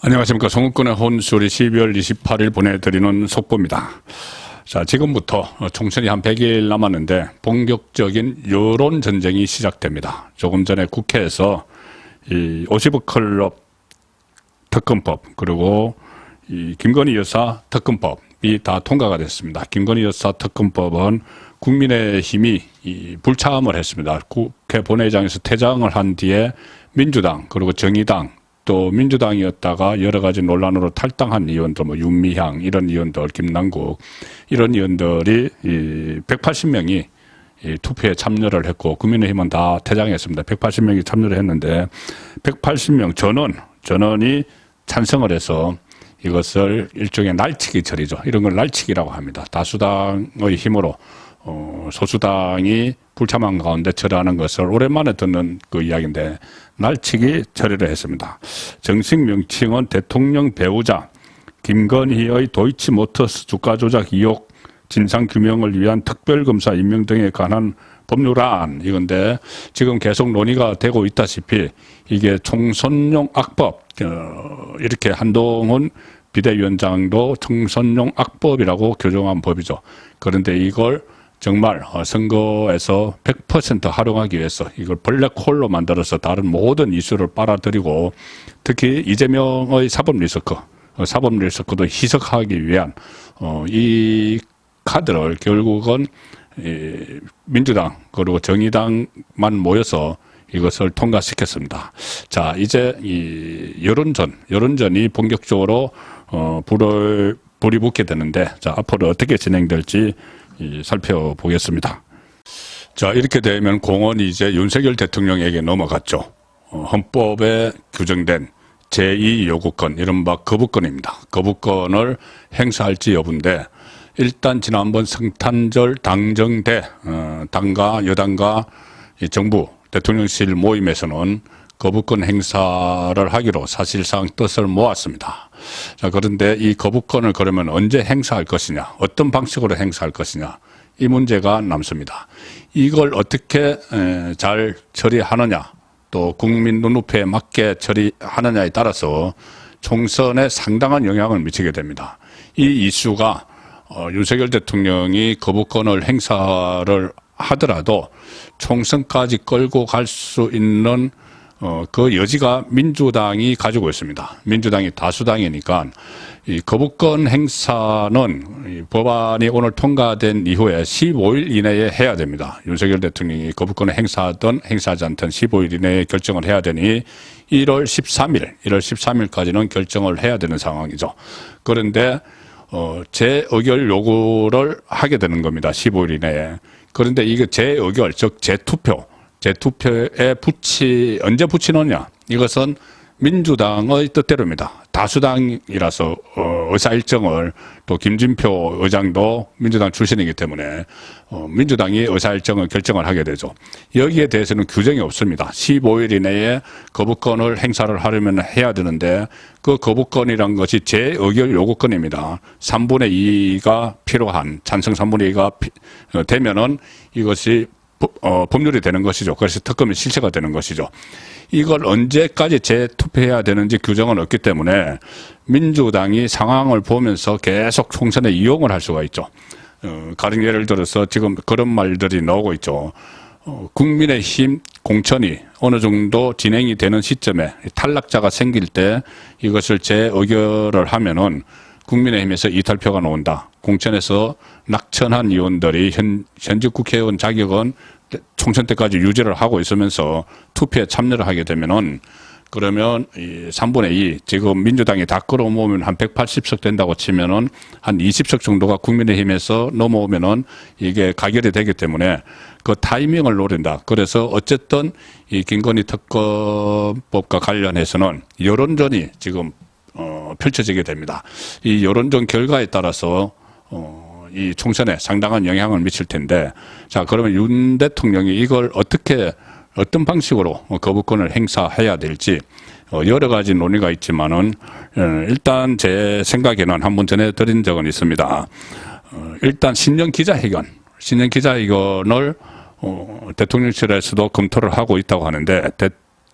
안녕하십니까. 송은권의 혼술이 12월 28일 보내드리는 속보입니다. 자, 지금부터 총선이 한 100일 남았는데 본격적인 여론 전쟁이 시작됩니다. 조금 전에 국회에서 이 50클럽 특검법 그리고 이 김건희 여사 특검법이 다 통과가 됐습니다. 김건희 여사 특검법은 국민의힘이 불참을 했습니다. 국회 본회의장에서 퇴장을 한 뒤에 민주당 그리고 정의당 또 민주당이었다가 여러 가지 논란으로 탈당한 의원들, 뭐 윤미향 이런 의원들, 김남국 이런 의원들이 180명이 투표에 참여를 했고 국민의힘은 다 퇴장했습니다. 180명이 참여를 했는데 180명 전원이 찬성을 해서 이것을 일종의 날치기 처리죠. 이런 걸 날치기라고 합니다. 다수당의 힘으로 소수당이 불참한 가운데 처리하는 것을 오랜만에 듣는 그 이야기인데 날치기 처리를 했습니다. 정식 명칭은 대통령 배우자 김건희의 도이치모터스 주가 조작 의혹 진상규명을 위한 특별검사 임명 등에 관한 법률안 이건데 지금 계속 논의가 되고 있다시피 이게 총선용 악법 이렇게 한동훈 비대위원장도 총선용 악법이라고 규정한 법이죠. 그런데 이걸 정말 선거에서 100% 활용하기 위해서 이걸 블랙홀로 만들어서 다른 모든 이슈를 빨아들이고 특히 이재명의 사법 리스크도 희석하기 위한 이 카드를 결국은 민주당 그리고 정의당만 모여서 이것을 통과시켰습니다. 자, 이제 이 여론전이 본격적으로 불이 붙게 되는데 자, 앞으로 어떻게 진행될지 살펴보겠습니다. 자, 이렇게 되면 공헌이 이제 윤석열 대통령에게 넘어갔죠. 헌법에 규정된 제2 요구권, 이른바 거부권입니다. 거부권을 행사할지 여부인데 일단 지난번 성탄절 당정대 당과 여당과 정부 대통령실 모임에서는 거부권 행사를 하기로 사실상 뜻을 모았습니다. 자, 그런데 이 거부권을 그러면 언제 행사할 것이냐, 어떤 방식으로 행사할 것이냐, 이 문제가 남습니다. 이걸 어떻게 잘 처리하느냐, 또 국민 눈높이에 맞게 처리하느냐에 따라서 총선에 상당한 영향을 미치게 됩니다. 이 이슈가 윤석열 대통령이 거부권을 행사를 하더라도 총선까지 끌고 갈 수 있는 그 여지가 민주당이 가지고 있습니다. 민주당이 다수당이니까 이 거부권 행사는 이 법안이 오늘 통과된 이후에 15일 이내에 해야 됩니다. 윤석열 대통령이 거부권을 행사하든 행사하지 않든 15일 이내에 결정을 해야 되니 1월 13일까지는 결정을 해야 되는 상황이죠. 그런데 재의결 요구를 하게 되는 겁니다. 15일 이내에. 그런데 이게 재의결, 즉 재투표에 언제 붙이느냐, 이것은 민주당의 뜻대로입니다. 다수당이라서 의사일정을, 또 김진표 의장도 민주당 출신이기 때문에 민주당이 의사일정을 결정을 하게 되죠. 여기에 대해서는 규정이 없습니다. 15일 이내에 거부권을 행사를 하려면 해야 되는데 그 거부권이란 것이 재의결 요구권입니다. 3분의 2가 필요한, 찬성 3분의 2가 되면은 이것이 법률이 되는 것이죠. 그래서 특검이 실체가 되는 것이죠. 이걸 언제까지 재투표해야 되는지 규정은 없기 때문에 민주당이 상황을 보면서 계속 총선에 이용을 할 수가 있죠. 가령 예를 들어서 지금 그런 말들이 나오고 있죠. 국민의힘 공천이 어느 정도 진행이 되는 시점에 탈락자가 생길 때 이것을 재의결을 하면은 국민의힘에서 이탈표가 나온다. 공천에서 낙천한 의원들이 현직 국회의원 자격은 총선 때까지 유지를 하고 있으면서 투표에 참여를 하게 되면은 그러면 이 3분의 2, 지금 민주당이 다 끌어모으면 한 180석 된다고 치면은 한 20석 정도가 국민의힘에서 넘어오면은 이게 가결이 되기 때문에 그 타이밍을 노린다. 그래서 어쨌든 이 김건희 특검법과 관련해서는 여론전이 지금 펼쳐지게 됩니다. 이 여론전 결과에 따라서 이 총선에 상당한 영향을 미칠 텐데, 자, 그러면 윤 대통령이 이걸 어떤 방식으로 거부권을 행사해야 될지 여러 가지 논의가 있지만은 일단 제 생각에는 한번 전해드린 적은 있습니다. 일단 신년 기자회견을 대통령실에서도 검토를 하고 있다고 하는데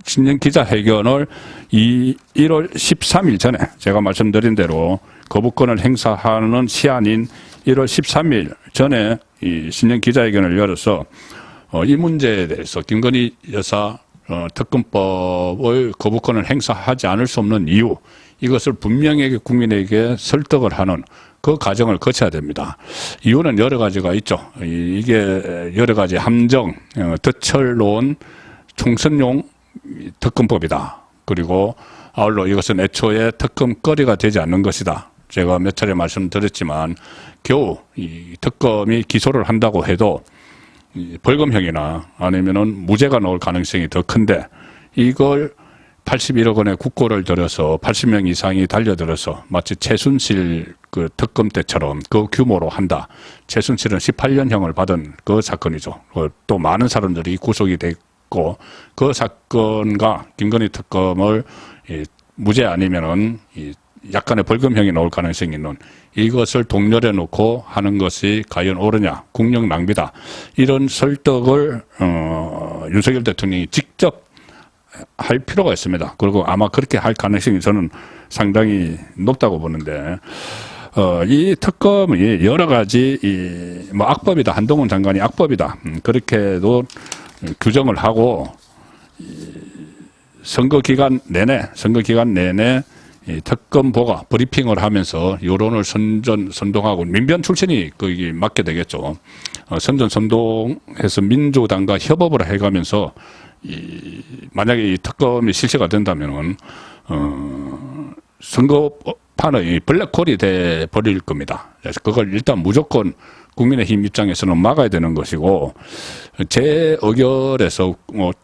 신년 기자회견을 1월 13일 전에 제가 말씀드린 대로 거부권을 행사하는 시한인 1월 13일 전에 이 신년 기자회견을 열어서 이 문제에 대해서 김건희 여사 특검법의 거부권을 행사하지 않을 수 없는 이유, 이것을 분명하게 국민에게 설득을 하는 그 과정을 거쳐야 됩니다. 이유는 여러 가지가 있죠. 이게 여러 가지 함정, 덧철놓은 총선용 특검법이다. 그리고 아울러 이것은 애초에 특검거리가 되지 않는 것이다. 제가 몇 차례 말씀드렸지만 겨우 이 특검이 기소를 한다고 해도 벌금형이나 아니면은 무죄가 나올 가능성이 더 큰데 이걸 81억 원의 국고를 들여서 80명 이상이 달려들어서 마치 최순실 그 특검 때처럼 그 규모로 한다. 최순실은 18년형을 받은 그 사건이죠. 또 많은 사람들이 구속이 됐고 그 사건과 김건희 특검을 무죄 아니면은 약간의 벌금형이 나올 가능성이 있는 이것을 동렬해 놓고 하는 것이 과연 옳으냐, 국력 낭비다. 이런 설득을 윤석열 대통령이 직접 할 필요가 있습니다. 그리고 아마 그렇게 할 가능성이 저는 상당히 높다고 보는데 이 특검이 여러 가지 뭐 악법이다, 한동훈 장관이 악법이다 그렇게도 규정을 하고 선거 기간 내내 이 특검보가 브리핑을 하면서 여론을 선동하고 민변 출신이 거기 맡게 되겠죠. 선동해서 민주당과 협업을 해가면서 만약에 이 특검이 실시가 된다면은 선거판의 블랙홀이 돼 버릴 겁니다. 그래서 그걸 일단 무조건 국민의힘 입장에서는 막아야 되는 것이고 제 의결에서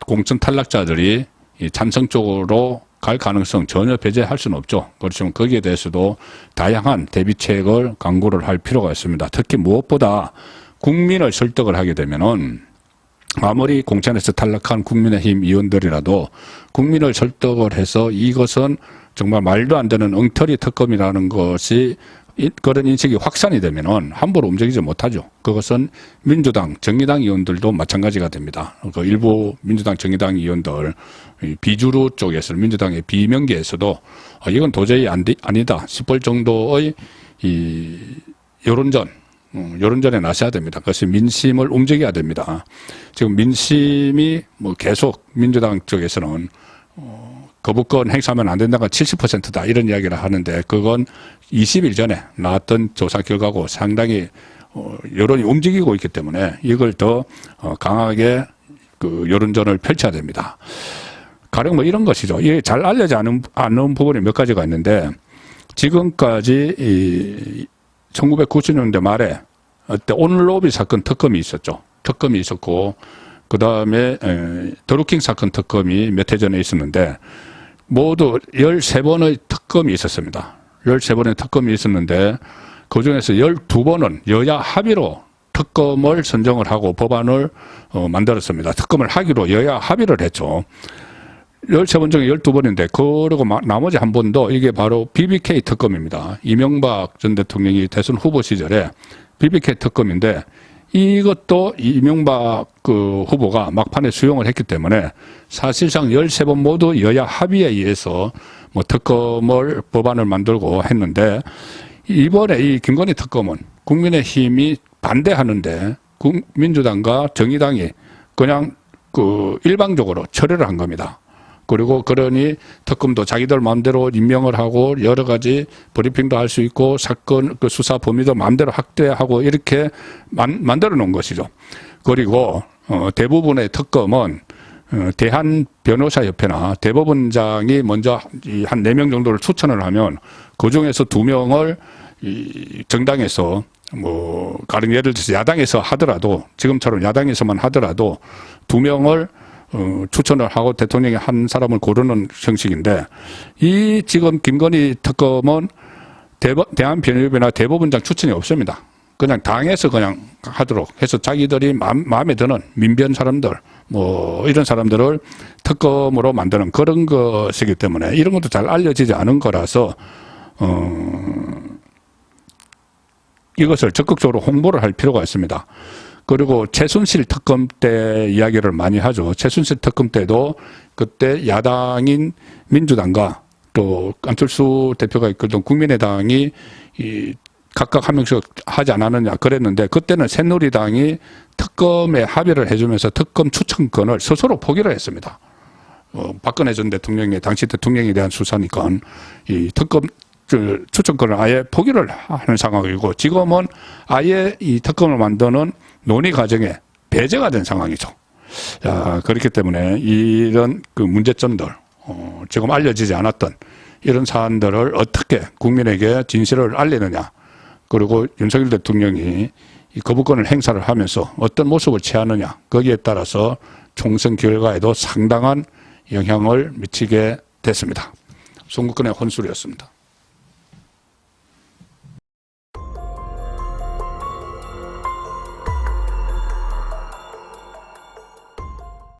공천 탈락자들이 찬성 쪽으로 갈 가능성 전혀 배제할 수는 없죠. 그렇지만 거기에 대해서도 다양한 대비책을 강구를 할 필요가 있습니다. 특히 무엇보다 국민을 설득을 하게 되면은 아무리 공천에서 탈락한 국민의힘 의원들이라도 국민을 설득을 해서 이것은 정말 말도 안 되는 엉터리 특검이라는 것이 그런 인식이 확산이 되면은 함부로 움직이지 못하죠. 그것은 민주당, 정의당 의원들도 마찬가지가 됩니다. 그 일부 민주당, 정의당 의원들 비주류 쪽에서 민주당의 비명계에서도 이건 도저히 아니다 싶을 정도의 이 여론전에 나서야 됩니다. 그것이 민심을 움직여야 됩니다. 지금 민심이 뭐 계속 민주당 쪽에서는 거부권 행사하면 안 된다가 70%다 이런 이야기를 하는데 그건 20일 전에 나왔던 조사 결과고 상당히 여론이 움직이고 있기 때문에 이걸 더 강하게 그 여론전을 펼쳐야 됩니다. 가령 뭐 이런 것이죠. 이게 잘 알려져 않은 부분이 몇 가지가 있는데 지금까지 1990년대 말에 그때 온로비 사건 특검이 있었죠. 특검이 있었고 그 다음에 드루킹 사건 특검이 몇 해 전에 있었는데 모두 13번의 특검이 있었습니다. 13번의 특검이 있었는데 그중에서 12번은 여야 합의로 특검을 선정을 하고 법안을 만들었습니다. 특검을 하기로 여야 합의를 했죠. 13번 중에 12번인데 그리고 나머지 한 번도 이게 바로 BBK 특검입니다. 이명박 전 대통령이 대선 후보 시절에 BBK 특검인데 이것도 이명박 그 후보가 막판에 수용을 했기 때문에 사실상 13번 모두 여야 합의에 의해서 뭐 특검을 법안을 만들고 했는데 이번에 이 김건희 특검은 국민의힘이 반대하는데 민주당과 정의당이 그냥 그 일방적으로 철회를 한 겁니다. 그리고 그러니 특검도 자기들 마음대로 임명을 하고 여러 가지 브리핑도 할 수 있고 사건 그 수사 범위도 마음대로 확대하고 이렇게 만들어 놓은 것이죠. 그리고 대부분의 특검은 대한변호사협회나 대법원장이 먼저 한 4명 정도를 추천을 하면 그중에서 2명을 정당에서 뭐 가령 예를 들어서 야당에서 하더라도 지금처럼 야당에서만 하더라도 2명을 추천을 하고 대통령이 한 사람을 고르는 형식인데 이 지금 김건희 특검은 대한변협이나 대법원장 추천이 없습니다. 그냥 당에서 그냥 하도록 해서 자기들이 마음에 드는 민변 사람들 뭐 이런 사람들을 특검으로 만드는 그런 것이기 때문에 이런 것도 잘 알려지지 않은 거라서 이것을 적극적으로 홍보를 할 필요가 있습니다. 그리고 최순실 특검 때 이야기를 많이 하죠. 최순실 특검 때도 그때 야당인 민주당과 또 안철수 대표가 이끌던 국민의당이 각각 한 명씩 하지 않았느냐 그랬는데, 그때는 새누리당이 특검에 합의를 해주면서 특검 추천권을 스스로 포기를 했습니다. 박근혜 전 대통령의 당시 대통령에 대한 수사니까 이 특검 추천권을 아예 포기를 하는 상황이고, 지금은 아예 이 특검을 만드는 논의 과정에 배제가 된 상황이죠. 그렇기 때문에 이런 그 문제점들, 지금 알려지지 않았던 이런 사안들을 어떻게 국민에게 진실을 알리느냐, 그리고 윤석열 대통령이 이 거부권을 행사를 하면서 어떤 모습을 취하느냐, 거기에 따라서 총선 결과에도 상당한 영향을 미치게 됐습니다. 송국근의 혼술이었습니다.